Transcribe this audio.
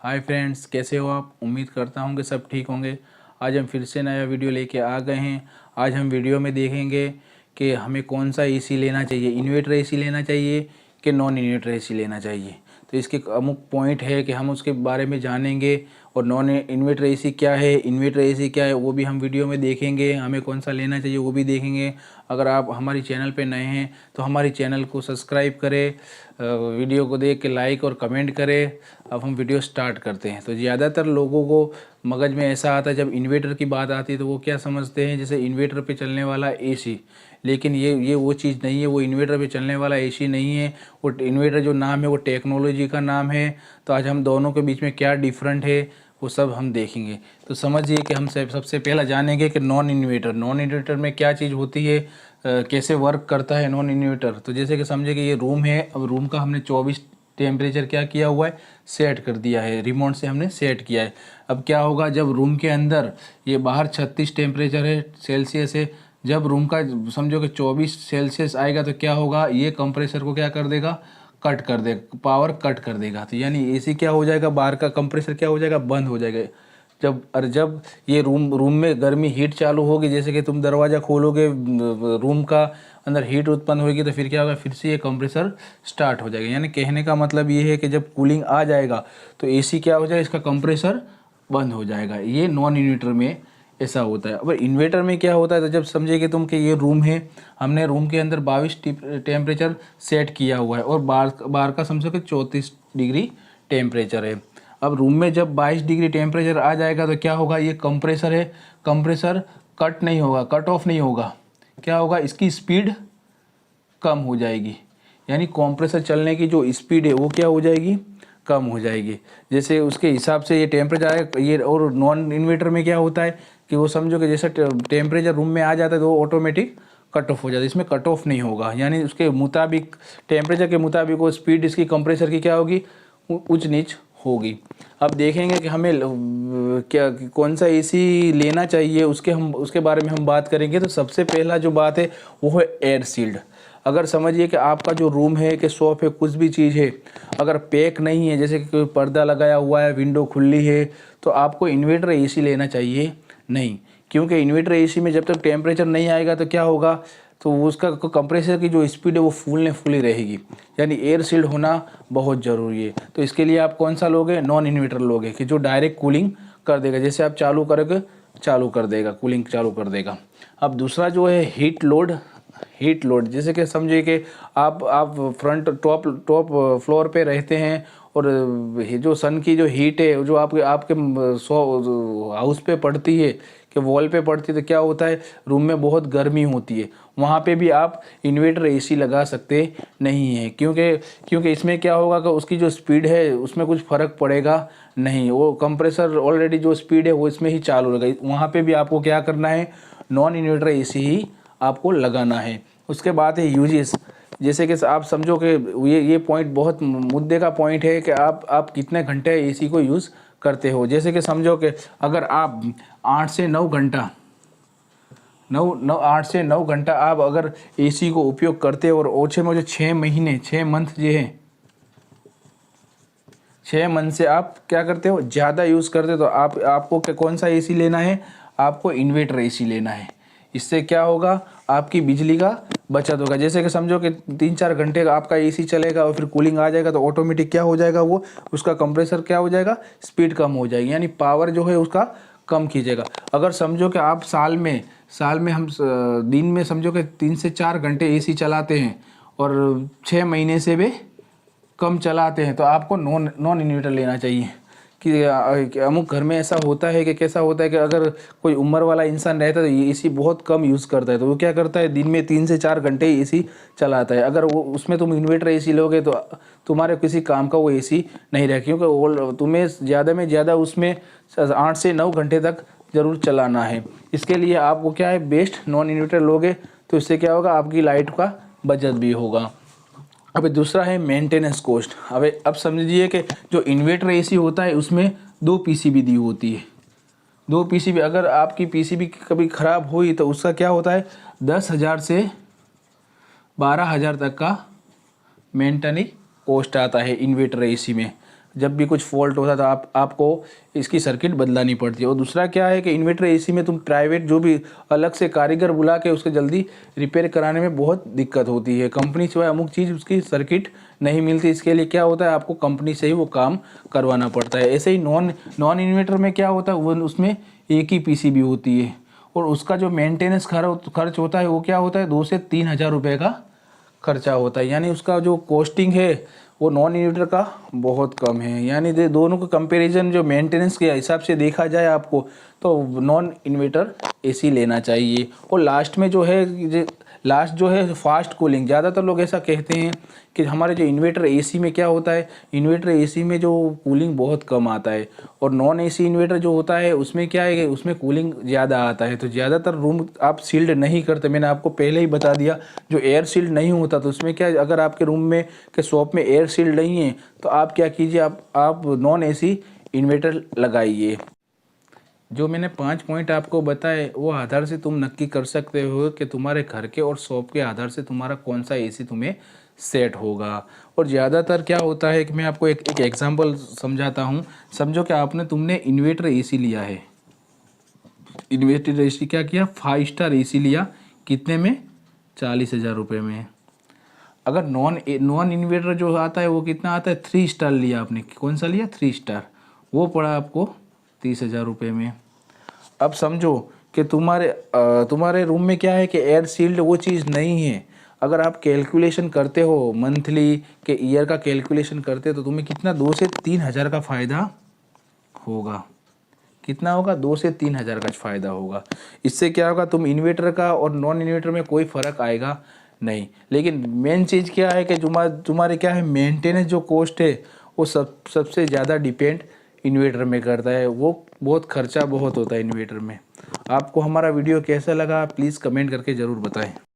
Hi friends, कैसे हो आप। उम्मीद करता हूँ कि सब ठीक होंगे। आज हम फिर से नया वीडियो लेके आ गए हैं। आज हम वीडियो में देखेंगे कि हमें कौन सा एसी लेना चाहिए, इन्वर्टर एसी लेना चाहिए कि नॉन इन्वर्टर एसी लेना चाहिए। तो इसके अमुक पॉइंट है कि हम उसके बारे में जानेंगे, और नॉन इन्वर्टर एसी क्या है, इन्वर्टर एसी क्या है, वो भी हम वीडियो में देखेंगे। हमें कौन सा लेना चाहिए वो भी देखेंगे। अगर आप हमारी चैनल पे नए हैं तो हमारी चैनल को सब्सक्राइब करें, वीडियो को देख के लाइक और कमेंट करें। अब हम वीडियो स्टार्ट करते हैं। तो ज़्यादातर लोगों को मगज में ऐसा आता है, जब इन्वर्टर की बात आती है तो वो क्या समझते हैं, जैसे इन्वर्टर पे चलने वाला एसी। लेकिन ये वो चीज़ नहीं है, वो इन्वर्टर पे चलने वाला एसी नहीं है। वो इन्वर्टर जो नाम है वो टेक्नोलॉजी का नाम है। तो आज हम दोनों के बीच में क्या डिफरेंट है वो सब हम देखेंगे। तो समझिए कि हम सबसे पहला जानेंगे कि नॉन इन्वर्टर में क्या चीज़ होती है, कैसे वर्क करता है नॉन इन्वर्टर। तो जैसे कि समझे कि ये रूम है। अब रूम का हमने 24 टेम्परेचर क्या किया हुआ है, सेट कर दिया है, रिमोट से हमने सेट किया है। अब क्या होगा, जब रूम के अंदर ये बाहर 36 टेम्परेचर है, सेल्सियस है, जब रूम का समझो कि 24 सेल्सियस आएगा तो क्या होगा, ये कंप्रेसर को क्या कर देगा, कट कर देगा, पावर कट कर देगा। तो यानी एसी क्या हो जाएगा, बाहर का कंप्रेसर क्या हो जाएगा, बंद हो जाएगा। जब ये रूम में गर्मी हीट चालू होगी, जैसे कि तुम दरवाज़ा खोलोगे, रूम का अंदर हीट उत्पन्न होगी, तो फिर क्या होगा, फिर से ये कंप्रेसर स्टार्ट हो जाएगा। यानी कहने का मतलब ये है कि जब कूलिंग आ जाएगा तो एसी क्या हो जाएगा, इसका कंप्रेसर बंद हो जाएगा। ये नॉन इन्वर्टर में ऐसा होता है। अब इन्वर्टर में क्या होता है, तो जब समझे कि तुम कि ये रूम है, हमने रूम के अंदर 22 टेम्परेचर सेट किया हुआ है, और बाहर का समझो कि 34 डिग्री टेम्परेचर है। अब रूम में जब 22 डिग्री टेम्परेचर आ जाएगा तो क्या होगा, ये कंप्रेसर है, कंप्रेसर कट नहीं होगा, कट ऑफ नहीं होगा। क्या होगा, इसकी स्पीड कम हो जाएगी। यानी कंप्रेसर चलने की जो स्पीड है वो क्या हो जाएगी, कम हो जाएगी। जैसे उसके हिसाब से ये टेम्परेचर आए ये। और नॉन इन्वर्टर में क्या होता है कि वो समझो कि जैसे टेम्परेचर रूम में आ जाता है तो वो ऑटोमेटिक कट ऑफ हो जाता है। इसमें कट ऑफ नहीं होगा, यानी उसके मुताबिक, टेम्परेचर के मुताबिक वो स्पीड इसकी कंप्रेसर की क्या होगी, ऊंच नीच होगी। अब देखेंगे कि हमें क्या कौन सा एसी लेना चाहिए, उसके बारे में हम बात करेंगे। तो सबसे पहला जो बात है वो है एयर सील्ड। अगर समझिए कि आपका जो रूम है कि शॉप है, कुछ भी चीज़ है, अगर पैक नहीं है, जैसे कि कोई पर्दा लगाया हुआ है, विंडो खुली है, तो आपको इन्वर्टर एसी लेना चाहिए नहीं। क्योंकि इन्वर्टर एसी में जब तक टेम्परेचर नहीं आएगा तो क्या होगा, तो उसका कंप्रेसर की जो स्पीड है वो फुली रहेगी। यानी एयर सील्ड होना बहुत ज़रूरी है। तो इसके लिए आप कौन सा लोगे, नॉन इन्वर्टर लोगे, कि जो डायरेक्ट कूलिंग कर देगा, जैसे आप चालू करोगे चालू कर देगा, कूलिंग चालू कर देगा। अब दूसरा जो है हीट लोड, जैसे कि समझिए कि आप फ्रंट टॉप फ्लोर पे रहते हैं, और ये जो सन की जो हीट है जो आपके हाउस पे पड़ती है, कि वॉल पे पड़ती है, तो क्या होता है, रूम में बहुत गर्मी होती है। वहाँ पे भी आप इन्वर्टर एसी लगा सकते नहीं हैं। क्योंकि इसमें क्या होगा कि उसकी जो स्पीड है उसमें कुछ फ़र्क पड़ेगा नहीं। वो कंप्रेसर ऑलरेडी जो स्पीड है वो इसमें ही चालू रहेगा। वहाँ पे भी आपको क्या करना है, नॉन इन्वर्टर एसी ही आपको लगाना है। उसके बाद है यूजेस। जैसे कि आप समझो कि ये पॉइंट बहुत मुद्दे का पॉइंट है कि आप कितने घंटे एसी को यूज़ करते हो। जैसे कि समझो कि अगर आप 8 से 9 घंटा 8 से 9 घंटा आप अगर एसी को उपयोग करते हो, और ओछे में जो 6 महीने 6 मंथ जो है, 6 मंथ से आप क्या करते हो, ज़्यादा यूज़ करते हो, तो आपको कौन सा एसी लेना है, आपको इन्वर्टर एसी लेना है। इससे क्या होगा, आपकी बिजली का बचत होगा। जैसे कि समझो कि 3-4 घंटे का आपका एसी चलेगा और फिर कूलिंग आ जाएगा, तो ऑटोमेटिक क्या हो जाएगा, वो उसका कंप्रेसर क्या हो जाएगा, स्पीड कम हो जाएगी, यानी पावर जो है उसका कम खींचेगा। अगर समझो कि आप साल में हम दिन में समझो कि 3 से 4 घंटे एसी चलाते हैं, और 6 महीने से भी कम चलाते हैं, तो आपको नॉन इन्वर्टर लेना चाहिए। कि अमुक घर में ऐसा होता है कि कैसा होता है कि अगर कोई उम्र वाला इंसान रहता है तो ये एसी बहुत कम यूज़ करता है, तो वो क्या करता है, दिन में 3 से 4 घंटे एसी चलाता है। अगर वो उसमें तुम इन्वर्टर एसी लोगे तो तुम्हारे किसी काम का वो एसी नहीं रहेगा, क्योंकि वो तुम्हें ज़्यादा में ज़्यादा उसमें 8 से 9 घंटे तक ज़रूर चलाना है। इसके लिए आपको क्या है, बेस्ट नॉन इन्वर्टर लोगे तो इससे क्या होगा, आपकी लाइट का बचत भी होगा। अब दूसरा है मेंटेनेंस कॉस्ट। अब समझिए कि जो इन्वर्टर एसी होता है उसमें 2 पीसीबी दी होती है। 2 पीसीबी, अगर आपकी पीसीबी कभी ख़राब हुई तो उसका क्या होता है, 10,000 से 12,000 तक का मेंटेनेंस कॉस्ट आता है इन्वर्टर एसी में। जब भी कुछ फॉल्ट होता है तो आपको इसकी सर्किट बदलानी पड़ती है। और दूसरा क्या है कि इन्वर्टर एसी में तुम प्राइवेट जो भी अलग से कारीगर बुला के उसके जल्दी रिपेयर कराने में बहुत दिक्कत होती है। कंपनी से अमुक चीज़ उसकी सर्किट नहीं मिलती, इसके लिए क्या होता है आपको कंपनी से ही वो काम करवाना पड़ता है। ऐसे ही नॉन इन्वर्टर में क्या होता है वो उसमें एक ही पीसीबी होती है और उसका जो मेंटेनेंस खर्च होता है वो क्या होता है 2 से 3 हज़ार रुपये का खर्चा होता है। यानी उसका जो कॉस्टिंग है वो नॉन इन्वर्टर का बहुत कम है। यानी दोनों का कंपैरिजन जो मेंटेनेंस के हिसाब से देखा जाए आपको तो नॉन इन्वर्टर एसी लेना चाहिए। और लास्ट जो है फास्ट कूलिंग, ज़्यादातर लोग ऐसा कहते हैं कि हमारे जो इन्वर्टर एसी में क्या होता है, इन्वर्टर एसी में जो कूलिंग बहुत कम आता है और नॉन एसी इन्वर्टर जो होता है उसमें क्या है कि उसमें कूलिंग ज़्यादा आता है। तो ज़्यादातर रूम आप सील्ड नहीं करते, मैंने आपको पहले ही बता दिया। जो एयर सील्ड नहीं होता तो उसमें क्या, अगर आपके रूम में के शॉप में एयर सील्ड नहीं है तो आप क्या कीजिए, आप नॉन एसी इन्वर्टर लगाइए। जो मैंने 5 पॉइंट आपको बताए वो आधार से तुम नक्की कर सकते हो कि तुम्हारे घर के और शॉप के आधार से तुम्हारा कौन सा एसी तुम्हें सेट होगा। और ज़्यादातर क्या होता है कि मैं आपको एक एग्जांपल समझाता हूँ। समझो कि तुमने इन्वर्टर एसी लिया है, इन्वर्टर एसी क्या किया, 5 स्टार एसी लिया, कितने में, 40,000 रुपये में। अगर नॉन इन्वर्टर जो आता है वो कितना आता है, 3 स्टार लिया आपने, कौन सा लिया, 3 स्टार, वो पड़ा आपको 30,000 रुपये में। अब समझो कि तुम्हारे रूम में क्या है कि एयर सील्ड वो चीज़ नहीं है। अगर आप कैलकुलेशन करते हो मंथली के ईयर का कैलकुलेशन करते हो तो तुम्हें कितना 2 से 3 हज़ार का फ़ायदा होगा। कितना होगा, 2 से 3 हज़ार का फ़ायदा होगा। इससे क्या होगा, तुम इन्वर्टर का और नॉन इन्वर्टर में कोई फ़र्क आएगा नहीं। लेकिन मेन चीज़ क्या है कि तुम्हारे क्या है, मेंटेनेंस जो कॉस्ट है वो सबसे ज़्यादा डिपेंड इन्वर्टर में करता है। वो बहुत खर्चा बहुत होता है इन्वर्टर में। आपको हमारा वीडियो कैसा लगा प्लीज़ कमेंट करके ज़रूर बताएं।